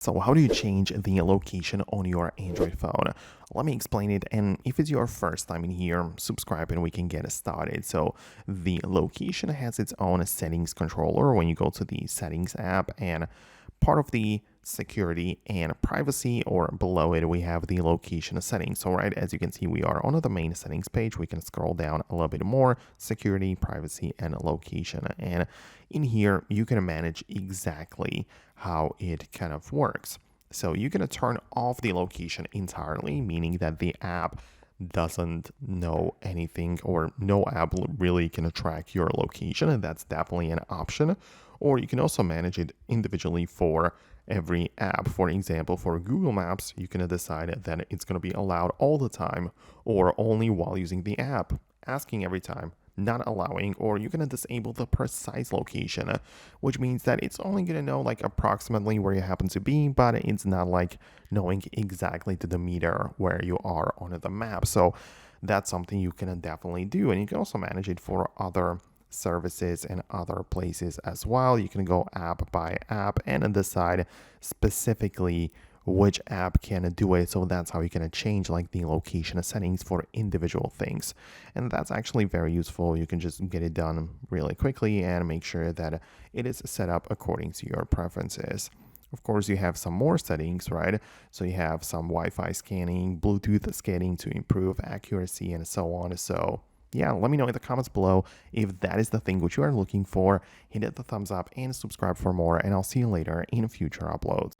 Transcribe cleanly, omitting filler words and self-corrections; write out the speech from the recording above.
So how do you change the location on your Android phone? Let me explain it. And if it's your first time in here, subscribe and we can get started. So the location has its own settings controller when you go to the settings app, and part of the security and privacy, or below it we have the location settings. So right, as you can see, we are on the main settings page. We can scroll down a little bit more: security, privacy, and location. And in here you can manage exactly how it kind of works. So you're going to turn off the location entirely, meaning that the app doesn't know anything, or no app really can track your location, and that's definitely an option. Or you can also manage it individually for every app. For example, for Google Maps, you can decide that it's going to be allowed all the time or only while using the app, asking every time, not allowing. Or you're going to disable the precise location, which means that it's only going to know like approximately where you happen to be, but it's not like knowing exactly to the meter where you are on the map. So that's something you can definitely do. And you can also manage it for other services and other places as well. You can go app by app and decide specifically which app can do it. So that's how you can change like the location settings for individual things. And that's actually very useful. You can just get it done really quickly and make sure that it is set up according to your preferences. Of course, you have some more settings, right? So you have some Wi-Fi scanning, Bluetooth scanning to improve accuracy, and so on. So yeah, let me know in the comments below if that is the thing which you are looking for. Hit the thumbs up and subscribe for more, and I'll see you later in future uploads.